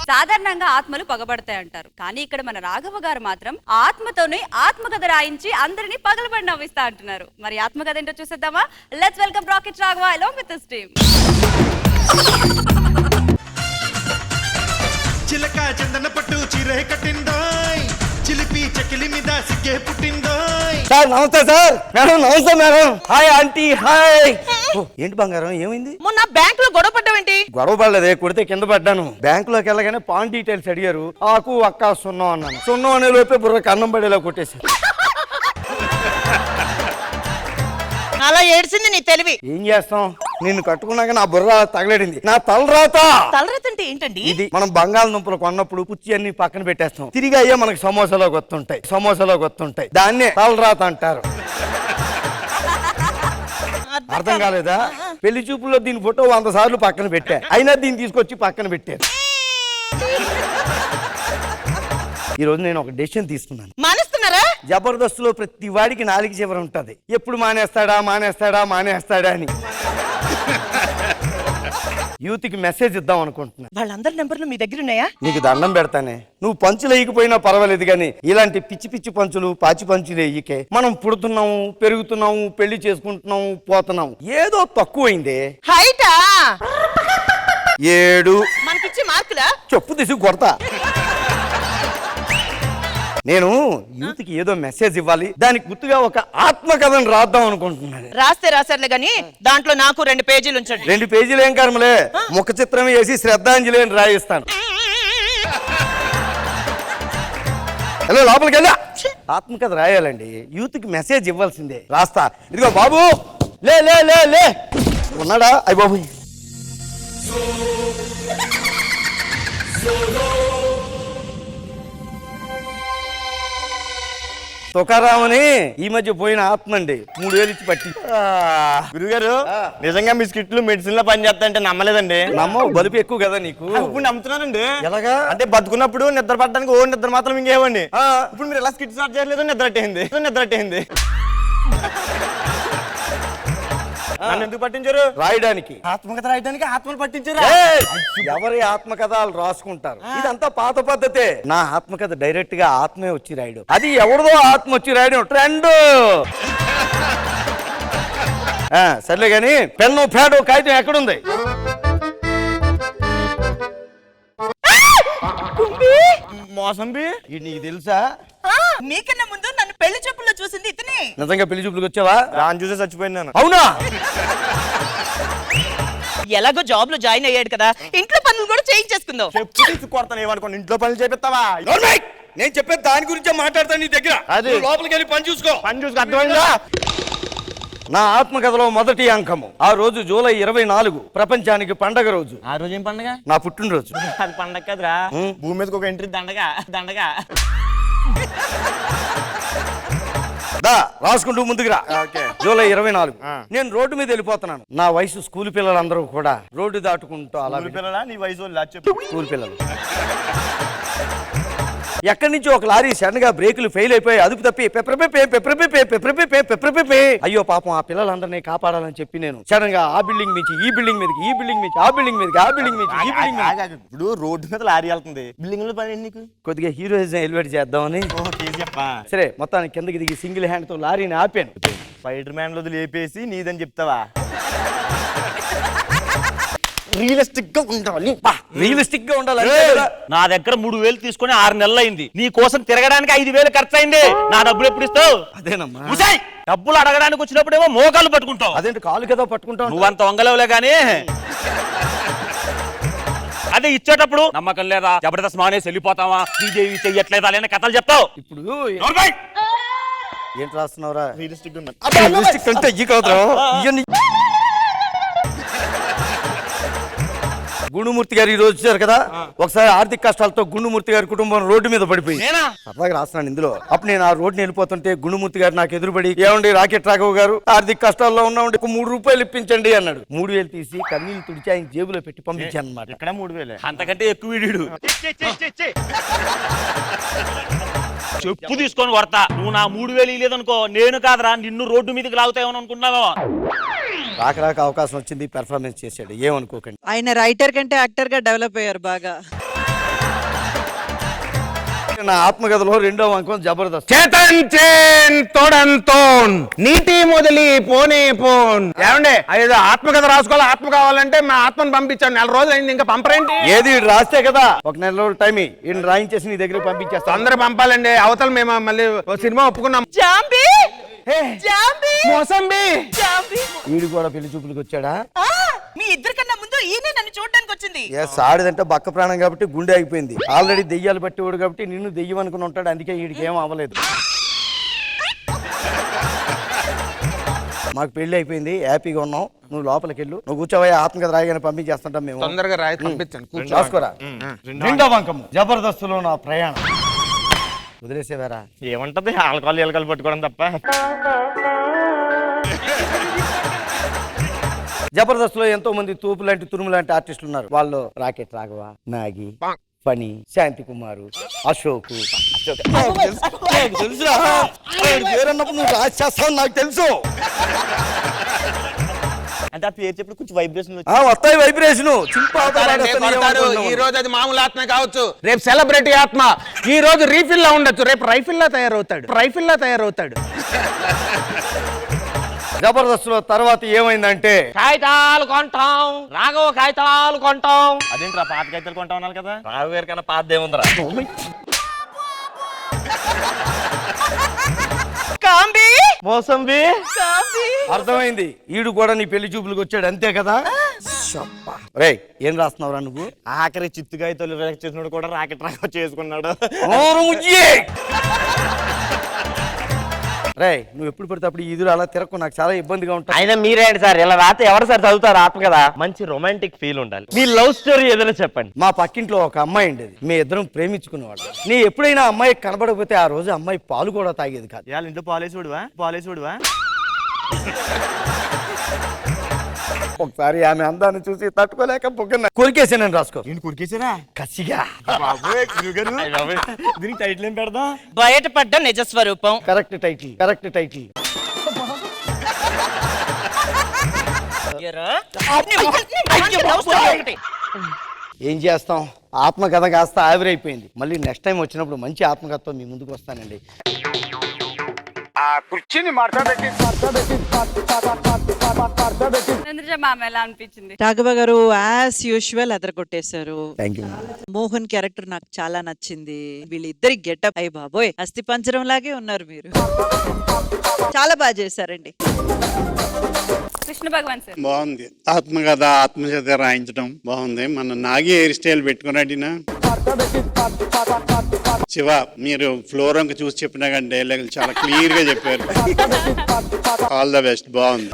సాధారణంగా ఆత్మలు పగబడతాయి అంటారు, కానీ ఇక్కడ మన రాఘవ గారు మాత్రం ఆత్మతోనే ఆత్మకథ రాయించి అందరినీ పగలబడి నవ్విస్తా అంటున్నారు. మరి ఆత్మకథ ఏంటో చూసేద్దామా? Let's welcome rocket Raghava along with his team. చిలక చందన పట్టు చీరే కట్టిందోయ్, చిలిపి చెకిలి మీద సిగ్గే పుట్టిందోయ్. సార్ నమస్తే సార్. మేడం నమస్తే మేడం. Hi aunty hi. ఏంటి బంగారం ఏమైంది? మొన్న బ్యాంక్ లో గొడవ పడ్డావేంటి? గొడవ పడలేదే, కొడితే కింద పడ్డాను. బ్యాంక్ లోకి వెళ్ళగానే పాన్ డీటెయిల్స్ అడిగారు. ఆకు అక్క సున్నం అన్నాను. సున్నం అనే లోపే బుర్ర కన్నం పడేలా కొట్టేశారు. అలా ఏడ్చింది నీ తెలివి. ఏం చేస్తాం, నిన్ను కట్టుకున్నాక నా బుర్ర తగలడింది. నా తలరాత. తలరాత అంటే ఏంటండి? ఇది మనం బంగాళదుంపలు కొన్నప్పుడు పుచ్చి అన్ని పక్కన పెట్టేస్తాం, తిరిగి అయ్యే మనకి సమోసాలో గుర్తుంటాయి. దాన్నే తలరాత అంటారు. అర్థం కాలేదా? పెళ్లి చూపుల్లో దీని ఫోటో 100 సార్లు పక్కన పెట్టా, అయినా దీన్ని తీసుకొచ్చి పక్కన పెట్టారు. ఈ రోజు నేను ఒక డెసిషన్ తీసుకున్నాను. మానేస్తున్నారా? జబర్దస్త్లో ప్రతి వాడికి 4 చివర ఉంటది. ఎప్పుడు మానేస్తాడా అని. యూత్ కి మెసేజ్ ఇద్దాం అనుకుంటున్నా. వాళ్ళందరి నెంబర్లు మీ దగ్గర ఉన్నాయా? నీకు దండం పెడతానే, నువ్వు పంచులు వేయకపోయినా పర్వాలేదు, కానీ ఇలాంటి పిచ్చి పిచ్చి పంచులు పాచి పంచులు వేయకే. మనం పుడుతున్నాము, పెరుగుతున్నాము, పెళ్లి చేసుకుంటున్నాము, పోతున్నాము. ఏదో తక్కువైందే. హైటా 7 మనకిచ్చే మార్కులా? చెప్పు తీసి కొడతా. నేను యూత్ కి ఏదో మెసేజ్ ఇవ్వాలి, దానికి గుర్తుగా ఒక ఆత్మకథను రాద్దాం అనుకుంటున్నాను. రాస్తారులే గాని దాంట్లో నాకు 2 పేజీలు ఉంచండి. 2 పేజీలు ఏం కర్మలే, ముఖ చిత్రం వేసి శ్రద్ధాంజలి అని రాయిస్తాను. హలో లోపలికి వెళ్ళా. ఆత్మకథ రాయాలండి, యూత్ కి మెసేజ్ ఇవ్వాల్సిందే. రాస్తా. ఇదిగో బాబు, లే లే లే లే ఉన్నాడా? అయ్య బాబు, తుకారామని ఈ మధ్య పోయిన ఆత్మ అండి, 3,000 ఇచ్చి పట్టి. గురుగారు నిజంగా మీ స్కిట్లు మెడిసిన్ లో పని చేస్తా అంటే నమ్మలేదండి. నమ్మవు, బలుపు ఎక్కువ కదా నీకు. ఇప్పుడు నమ్ముతున్నానండి. ఎలాగా? అంటే బతుకున్నప్పుడు నిద్ర పట్టడానికి ఓ నిద్ర మాత్రం ఇంకేవండి. ఇప్పుడు మీరు ఎలా స్కిట్ స్టార్ట్ చేయలేదు, నిద్ర అట్టేయింది. నన్ను ఎందుకు పట్టించారు? రాయడానికి. ఆత్మకథ రాయడానికి ఆత్మలు పట్టించారు. ఎవరి ఆత్మకథలు రాసుకుంటారు, ఇదంతా పాత పద్ధతే. నా ఆత్మకథ డైరెక్ట్ గా ఆత్మే వచ్చి రాయడం, అది ఎవరిదో ఆత్మ వచ్చి రాయడం ట్రెండ్. సర్లే గాని పెన్ను పేడు కాగితం ఎక్కడుంది? మోసంబి నీకు తెలుసా? మీకన్నా ముందు నన్ను పెళ్లి చూపుల్లో చూసింది ఇతనే. నిజంగా పెళ్లి చూపులకు వచ్చావా? రాని చూసే చచ్చిపోయినాను. అవునా? ఎలాగో జాబ్ లో జాయిన్ అయ్యాడు కదా, ఇంట్లో పనులు కూడా చేయించేసుకుందాం. చెప్పు తీసుకొడతాను, ఏమనుకోండి ఇంట్లో పనులు చేపిస్తావా? నేను చెప్పేది దాని గురించే మాట్లాడతాను నీ దగ్గర. అది లోపలికి వెళ్ళి పని చూసుకో. అర్థమైందా? నా ఆత్మకథలో మొదటి అంకము, ఆ రోజు జూలై 24 ప్రపంచానికి పండగ రోజు. ఆ రోజు ఏం పండగ? నా పుట్టినరోజు. అది పండగ కదరా, భూమి మీదకి ఒక ఎంట్రీ దండగా. రాసుకుంటూ ముందుకు రా. జూలై 24 నేను రోడ్డు మీద వెళ్ళిపోతున్నాను. నా వయసు స్కూల్ పిల్లలందరూ కూడా రోడ్డు దాటుకుంటూ అలా. పిల్లలా నీ వయసు? స్కూల్ పిల్లలు. ఎక్కడి నుంచి ఒక లారీ సడన్ గా బ్రేకులు ఫెయిల్ అయిపోయి అదుపు తప్పి పెప్రపే. అయ్యో పాపం, ఆ పిల్లలందరినీ కాపాడాలని చెప్పి నేను సడన్ గా ఆ బిల్డింగ్ నుంచి ఈ బిల్డింగ్ మీదకి, ఈ బిల్డింగ్ నుంచి ఆ బిల్డింగ్ మీదకి, ఆ బిల్డింగ్ నుంచి ఈ బిల్డింగ్ మీద. ఇప్పుడు రోడ్డు మీద లారీ వెళ్తుంది, బిల్డింగ్ లో పని నీకు కొద్దిగా హీరోయిజం ఎలివేట్ చేద్దామని. సరే మొత్తానికి కిందకి దిగి సింగిల్ హ్యాండ్ తో లారీని ఆపాను. స్పైడర్ మ్యాన్ లో లేపేసి నీదని చెప్తావా? రియలిస్టిక్ గా ఉండాలి. రియలిస్టిక్ గా ఉండాలి. నా దగ్గర 3,000 తీసుకుని 6 నెలలు అయింది. నీ కోసం తిరగడానికి 5,000 ఖర్చు అయింది. నా డబ్బులు ఎప్పుడు ఇస్తావు? అదేనమ్మా. డబ్బులు అడగడానికి వచ్చినప్పుడేమో మోకాలు పట్టుకుంటావు. అదేంటి కాలు కదా పట్టుకుంటావు? నువ్వంత వంగలేవులే గానీ అదే ఇచ్చేటప్పుడు నమ్మకం లేదా, జబర్దస్త్ మానేసి వెళ్ళిపోతావా, శ్రీదేవి చెయ్యట్లేదా లేని కథలు చెప్తావు. ఇప్పుడు ఏంటి రాస్తున్నావురా? రియలిస్టిక్ అంటే ఈ కవుతావు. గుండుమూర్తి గారు ఈ రోజు వచ్చారు కదా, ఒకసారి ఆర్థిక కష్టాలతో గుండుమూర్తి గారి కుటుంబం రోడ్డు మీద పడిపోయింది. సరదాగా రాస్తున్నాను ఇందులో. అప్పుడు నేను ఆ రోడ్డుని వెళ్ళిపోతుంటే గుండుమూర్తి గారు నాకు ఎదురుపడి, ఏమండి రాకెట్ రాఘవ్ గారు, ఆర్థిక కష్టాల్లో ఉన్నామండి, 3 రూపాయలు ఇప్పించండి అన్నాడు. 3,000 తీసి కన్నీళ్ళు తుడిచి ఆయన జేబులో పెట్టి పంపించాను అనమాట. ఇక్కడ 3,000 అంతకంటే ఎక్కువ వీడు. చెప్పు తీసుకొని కొడతా. నువ్వు నా 3,000 ఇలేదనుకో, నేను కాదరా నిన్ను రోడ్డు మీదకి లాగుతాయేమని అనుకున్నావా? రాక అవకాశం వచ్చింది, పెర్ఫార్మెన్స్ చేశాడు, ఏమనుకోకండి. ఆయన రైటర్ కంటే యాక్టర్ గా డెవలప్ అయ్యారు బాగా. నా ఆత్మకథలో 2వ అంకం జబర్దస్త్. చేతన్ చేన్ తోడంతోన్ నీటి మొదలి పోనే పోన్. ఏమండి ఏదో ఆత్మకథ రాసుకోవాలి, ఆత్మ కావాలంటే మా ఆత్మను పంపించాను. 4 రోజులు అయింది, ఇంకా పంపరేంటి? ఏది ఈడు రాస్తే కదా, ఒక 1 నెల రోజులు టైం ఈయన రాయించేసి నీ దగ్గర పంపించేస్తా. తొందర పంపాలండి, అవతల మేము మళ్ళీ ఓ సినిమా ఒప్పుకున్నాం. జాంబీ జాంబీ మోసంబి జాంబీ వీడు కూడా పెళ్లి చూపులకు వచ్చాడా? మీ ఇద్దరికన్నా ముందు ఈయనే నన్ను చూడడానికి వచ్చింది. ఆడిదంటే బక్క ప్రాణం కాబట్టి గుండె ఆగిపోయింది. ఆల్రెడీ దెయ్యాలు పట్టేవాడు కాబట్టి నిన్ను దెయ్యం అనుకుని ఉంటాడు, అందుకే వీడికి ఏం అవ్వలేదు. మాకు పెళ్లి అయిపోయింది, హ్యాపీగా ఉన్నాం. నువ్వు లోపలికి వెళ్ళు, నువ్వు కూర్చోవయ్యా. ఆత్మకథ రాయగానే పంపించేస్తుంటాం మేము. తొందరగా రాయి పంపించండి. రాసుకోరా. 2వ అంకం జబర్దస్తులో నా ప్రయాణం. వదిలేసేవారా? ఏముంటది, ఆల్కహాల్ పట్టుకోవడం తప్ప. జబర్దస్త్ లో ఎంతో మంది తూపు లాంటి తురుము లాంటి ఆర్టిస్టులు ఉన్నారు. వాళ్ళు రాకెట్ రాఘవ, నాగి, ఫణి, శాంతి కుమారు, అశోక్. పేరన్నప్పుడు నువ్వు రాసేస్తావు నాకు తెలుసు. అంటే ఆ పేరు చెప్పి కొంచెం వైబ్రేషన్ వస్తాయి వైబ్రేషన్. ఈ రోజు అది మామూలు ఆత్మ కావచ్చు, రేపు సెలబ్రిటీ ఆత్మ. ఈ రోజు రీఫిల్ లా ఉండొచ్చు, రేపు రైఫిల్ లా తయారవుతాడు. జబర్దస్త్ లో తర్వాత ఏమైందంటే కాగితాలు కొంటాం, రాఘవ కాగితాలు కొంటాం. అదేంట్రా పాత కాగితాలు కొంటా ఉన్నారు కదా, రాఘవ గారి కన్నా పాత ఏముందిరా? కాంబీ మోసంబి కాంబీ అర్థమైంది. ఈడు కూడా నీ పెళ్లి చూపులకు వచ్చాడు, అంతే కదా? రే, ఏం రాస్తున్నావురా నువ్వు? ఆఖరి చిత్తు కాగితాలు చేసినాడు కూడా రాకెట్ చేసుకున్నాడు. రే, నువ్వు ఎప్పుడు పడితే అప్పుడు ఈదురు అలా తిరక్కు, నాకు చాలా ఇబ్బందిగా ఉంటుంది. అయినా మీరేంటి సార్ ఇలా రాతే ఎవరు సార్ చదువుతారు ఆత్మ కదా? మంచి రొమాంటిక్ ఫీల్ ఉండాలి. మీ లవ్ స్టోరీ ఏదైనా చెప్పండి. మా పక్కింట్లో ఒక అమ్మాయి ఉండేది, మీ ఇద్దరం ప్రేమించుకునేవాడు. నీ ఎప్పుడైనా అమ్మాయి కనబడకపోతే ఆ రోజు అమ్మాయి పాలు కూడా తాగేది కాదు. ఇవాళ ఇంట్లో పాలేసుడువా? ఒకసారి ఆమె అందాన్ని చూసి తట్టుకోలేక పొగ్గన కొరికేసానని రాసుకో. కురికేసారా? కసిగా. దీనికి టైటిల్ ఏం పెడదాం? బయటపడ్డ నిజ స్వరూపం. Correct title. ఏం చేస్తాం, ఆత్మకథ కాస్త ఆవిరైపోయింది. మళ్ళీ నెక్స్ట్ టైం వచ్చినప్పుడు మంచి ఆత్మకథతో మీ ముందుకు వస్తానండి. చంద్రజ మామ ఎలా అనిపించింది? రాఘవ గారు యాజ్ యూజువల్ అదరగొట్టేశారు. Thank you. మోహన్ క్యారెక్టర్ నాకు చాలా నచ్చింది. వీళ్ళిద్దరి గెటప్ అయ్యి బాబోయ్ అస్థి పంజరం లాగే ఉన్నారు మీరు. చాలా బాగా చేశారండి. కృష్ణ భగవాన్ సార్ బాగుంది. ఆత్మకథ ఆత్మకథ రాయించడం బాగుంది. మన నాగి హెయిర్ స్టైల్ పెట్టుకున్నాడినా శివ, మీరు ఫ్లోర్ అంక చూసి చెప్పినా కానీ డైలాగులు చాలా క్లియర్ గా చెప్పారు. All the best. బాగుంది.